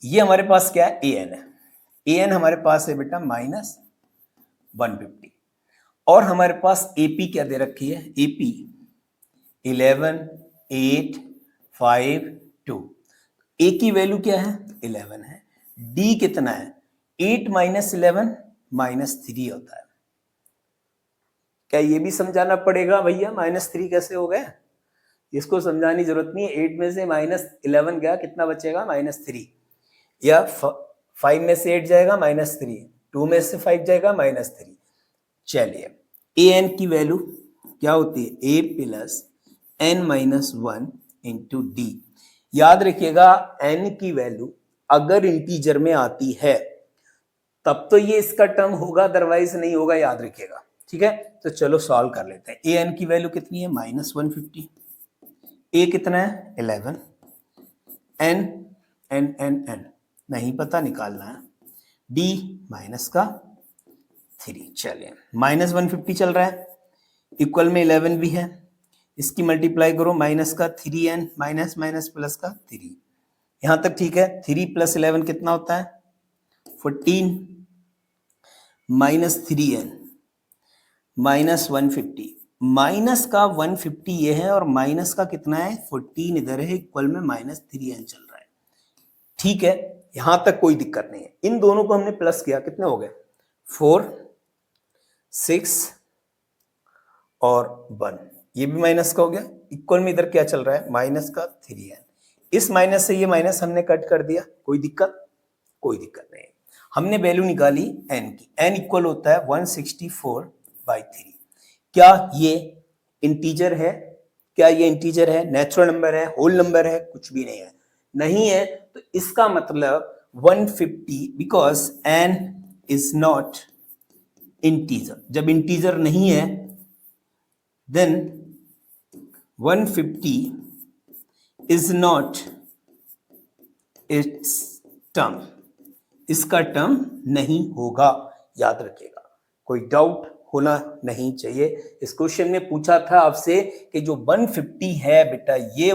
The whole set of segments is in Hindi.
ये हमारे पास क्या है, ए एन है। ए एन हमारे पास है बेटा -150 और हमारे पास एपी क्या दे रखी है, एपी 11, 8, 5, 2। ए की वैल्यू क्या है, 11 है। डी कितना है, 8 - 11 -3 होता है। क्या ये भी समझाना पड़ेगा भैया, -3 कैसे हो गए? इसको समझाने की जरूरत नहीं है। 8 में से -11 गया, कितना बचेगा, -3। या 5 में से 8 जाएगा -3, 2 में से 5 जाएगा -3। चलिए, ए एन की वैल्यू क्या होती है, a plus n minus 1 into D. याद रखिएगा n की वैल्यू अगर इंटीजर में आती है तब तो ये इसका टर्म होगा, अदरवाइज नहीं होगा, याद रखिएगा। ठीक है, तो चलो सॉल्व कर लेते हैं। ए एन की वैल्यू कितनी है, -150। ए कितना है, 11। एन एन एन एन नहीं पता, निकालना है। डी -3। चलिए, -150 चल रहा है, इक्वल में 11 भी है, इसकी मल्टीप्लाई करो, -3n माइनस प्लस का 3। यहां तक ठीक है। 3 + 11 कितना होता है, 14 -3n -150। माइनस का 150 ये है और माइनस का कितना है, 14 इधर है, इक्वल में -3n चल रहा है। ठीक है, यहां तक कोई दिक्कत नहीं है। इन दोनों को हमने प्लस किया, कितने हो गए, 4, 6 और 1। ये भी माइनस का हो गया, इक्वल में इधर क्या चल रहा है, -3n। इस माइनस से ये माइनस हमने कट कर दिया, कोई दिक्कत, कोई दिक्कत नहीं। हमने वैल्यू निकाली n की, n इक्वल होता है 164/3। क्या ये इंटीजर है, क्या ये इंटीजर है, नेचुरल नंबर है, होल नंबर है, कुछ भी नहीं है। नहीं है तो इसका मतलब 150, because n is not integer. जब इंटीजर नहीं है then 150 is not its term, इसका टर्म नहीं होगा, याद रखिएगा, कोई डाउट होना नहीं चाहिए। इस क्वेश्चन में पूछा था आपसे कि जो 150 है बेटा, ये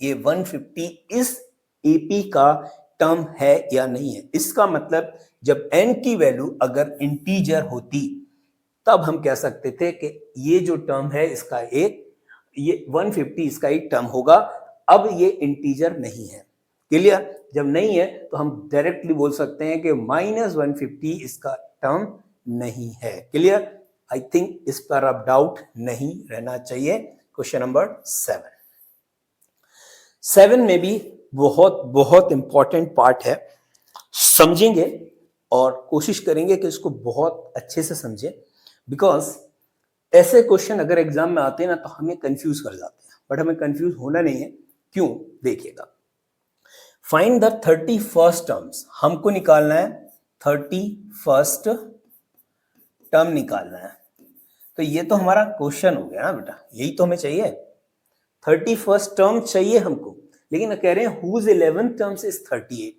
150 इस एपी का टर्म है या नहीं है। इसका मतलब जब n की वैल्यू अगर इंटीजर होती तब हम कह सकते थे कि ये जो टर्म है इसका एक, ये 150 इसका एक टर्म होगा। अब ये इंटीजर नहीं है, क्लियर। जब नहीं है तो हम डायरेक्टली बोल सकते हैं कि -150 इसका टर्म नहीं है, क्लियर। आई थिंक इस पर अब डाउट नहीं रहना चाहिए। क्वेश्चन नंबर 7 में भी बहुत बहुत इंपॉर्टेंट पार्ट है, समझेंगे और कोशिश करेंगे कि इसको बहुत अच्छे से समझें, बिकॉज ऐसे क्वेश्चन अगर एग्जाम में आते हैं ना तो हमें कंफ्यूज कर जाते हैं, बट हमें कंफ्यूज होना नहीं है। क्यों, देखिएगा। फाइंड द 31st टर्म्स, हमको निकालना है 31st टर्म निकालना है। तो ये तो हमारा क्वेश्चन हो गया ना बेटा, यही तो हमें चाहिए, 31st टर्म चाहिए हमको। लेकिन कह रहे हैं whose 11th term is 38।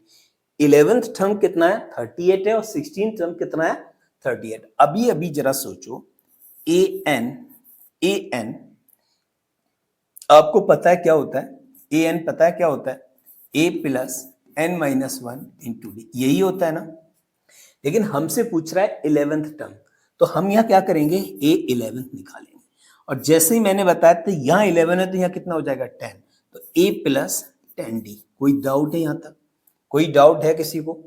11th term कितना है, 38 है, और 16th टर्म कितना है, 38। अभी जरा सोचो, ए एन आपको पता है क्या होता है, ए एन पता है क्या होता है, A plus n minus 1 into D, यही होता है ना। लेकिन हमसे पूछ रहा है 11th टर्म, तो हम यहाँ क्या करेंगे, ए 11th निकालेंगे। और जैसे ही मैंने बताया तो यहाँ 11 है तो यहाँ कितना हो जाएगा, 10। तो ए प्लस 10d। कोई डाउट है यहाँ तक, कोई डाउट है किसी को?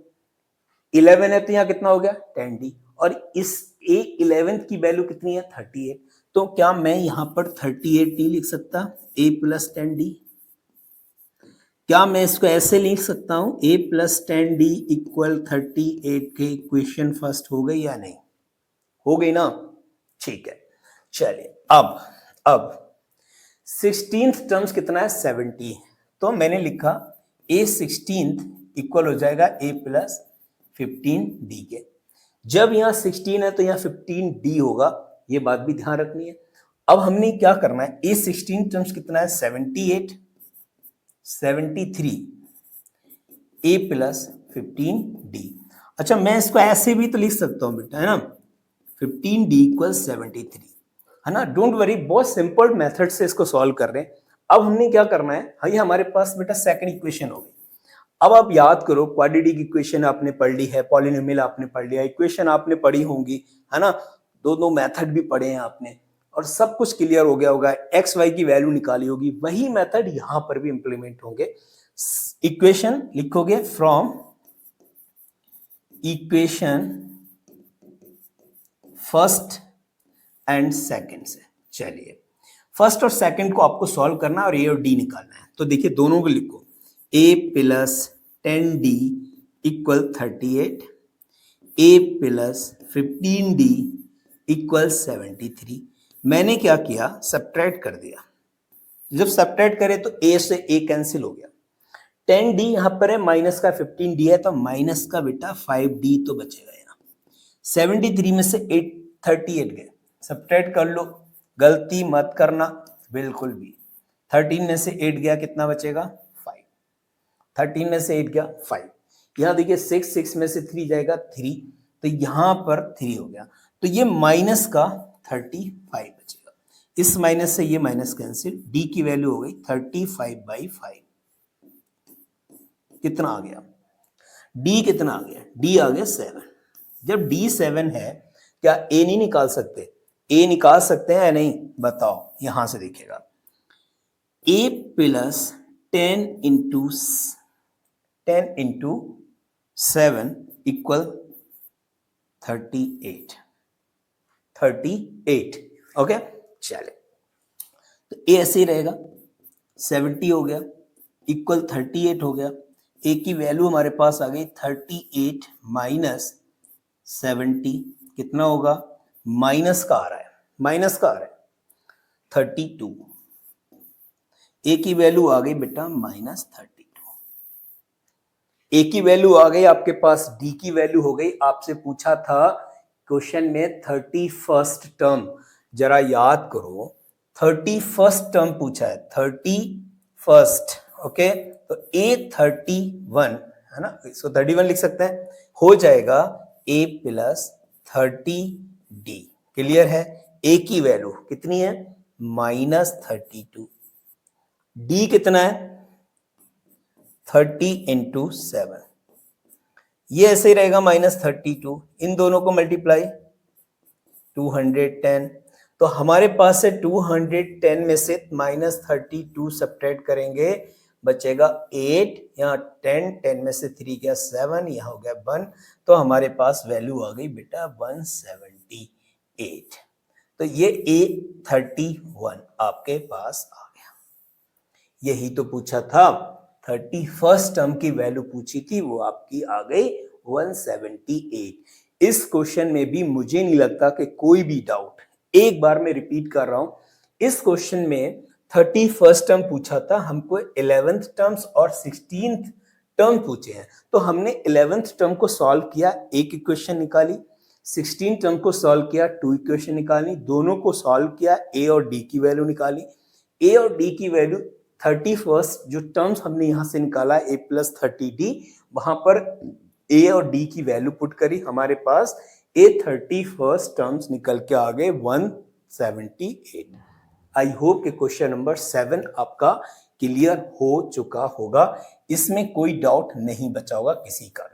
11 है तो यहाँ कितना हो गया, 10d। और इस ए 11th की वैल्यू कितनी है, 38। तो क्या मैं यहाँ पर 38 नहीं लिख सकता, a प्लस 10d? क्या मैं इसको ऐसे लिख सकता हूं, a प्लस 10d इक्वल 38 के इक्वेशन फर्स्ट हो गई या नहीं, हो गई ना? ठीक है, चलिए अब 16th टर्म्स कितना है, 70। तो मैंने लिखा a 16th इक्वल हो जाएगा a प्लस 15d के। जब यहाँ 16 है तो यहाँ 15d होगा, ये बात भी ध्यान रखनी है। अब हमने क्या करना है, a 16 टर्म्स कितना है, 78, 73, a प्लस 15d। अच्छा, मैं इसको ऐसे भी तो लिख सकता हूं बेटा, है ना, 15d इक्वल 73, है ना। डोंट वरी, बहुत सिंपल मेथड से इसको सॉल्व कर रहे हैं। अब हमने क्या करना है, ये हमारे पास बेटा सेकंड इक्वेशन हो गई। अब आप याद करो, क्वाड्रेटिक इक्वेशन आपने पढ़ ली है, पॉलिनोमियल आपने पढ़ लिया, इक्वेशन आपने पढ़ी होंगी, है ना, दो मेथड भी पढ़े हैं आपने, और सब कुछ क्लियर हो गया होगा, एक्स वाई की वैल्यू निकाली होगी, वही मेथड यहां पर भी इंप्लीमेंट होंगे। इक्वेशन लिखोगे from equation first and second से। चलिए, फर्स्ट और सेकंड को आपको सॉल्व करना है और ए और डी निकालना है। तो देखिए दोनों को लिखो, a plus 10d equal 38, a plus 15d equal 73। मैंने क्या किया, सब्ट्रैक्ट कर दिया। जब सब्ट्रैक्ट करे तो a से a कैंसिल हो गया, 10d यहां पर है, माइनस का 15d है, तो माइनस का बेटा 5d तो बचेगा यहाँ। 73 में से 38 गए, सब्ट्रैक्ट कर लो, गलती मत करना बिल्कुल भी। 13 में से 8 गया, कितना बचेगा, 13 में से 8 गया 5। यहाँ देखिए 6 में से 3 जाएगा 3, तो यहाँ पर 3 हो गया, तो ये माइनस का 35 बचेगा। इस माइनस से ये माइनस कैंसिल, डी की वैल्यू हो गई 35/5। कितना आ गया, डी कितना आ गया, डी आ गया 7। जब डी 7 है, क्या ए नहीं निकाल सकते, ए निकाल सकते हैं या नहीं, बताओ। यहां से देखिएगा, ए प्लस 10 इंटू 7 इक्वल 38। ओके, चले, तो ए ऐसे ही रहेगा, 70 हो गया इक्वल 38 हो गया। ए की वैल्यू हमारे पास आ गई 38 माइनस 70, कितना होगा, माइनस का आ रहा है, 32। ए की वैल्यू आ गई बेटा माइनस 32। ए की वैल्यू आ गई आपके पास, डी की वैल्यू हो गई, आपसे पूछा था क्वेश्चन में 31st टर्म, जरा याद करो 31st टर्म पूछा है, 31st, ओके, तो A31 है ना, इसको 31 लिख सकते हैं, हो जाएगा A प्लस 30D। क्लियर है, A की वैल्यू कितनी है, माइनस 32, D कितना है 30 इंटू 7, ये ऐसे ही रहेगा माइनस 32, इन दोनों को मल्टीप्लाई 210, तो हमारे पास से 210 में से माइनस 32 सब्ट्रैक्ट करेंगे, बचेगा 8, यहाँ 10 में से 3 गया 7, यहाँ हो गया 1, तो हमारे पास वैल्यू आ गई बेटा 178। तो ये A31 आपके पास आ गया। यही तो पूछा था, 31st टर्म की वैल्यू पूछी थी, वो आपकी आ गई 178। इस क्वेश्चन में भी मुझे नहीं लगता कि कोई भी डाउट, एक बार मैं रिपीट कर रहा हूं, इस क्वेश्चन में 31st टर्म पूछा था, हमको 11th टर्म्स और 16th टर्म पूछे हैं, तो हमने 11th टर्म को सॉल्व किया, एक इक्वेशन निकाली, 16th टर्म को सॉल्व किया, 2 इक्वेशन निकाली, दोनों को सॉल्व किया, ए और डी की वैल्यू निकाली, ए और डी की वैल्यू 31st जो टर्म्स हमने यहां से निकाला A प्लस 30D, वहां पर A और D की वैल्यू पुट करी, हमारे पास A31st टर्म्स निकल के आ गए 178। आई होप कि क्वेश्चन नंबर 7 आपका क्लियर हो चुका होगा, इसमें कोई डाउट नहीं बचा होगा किसी का।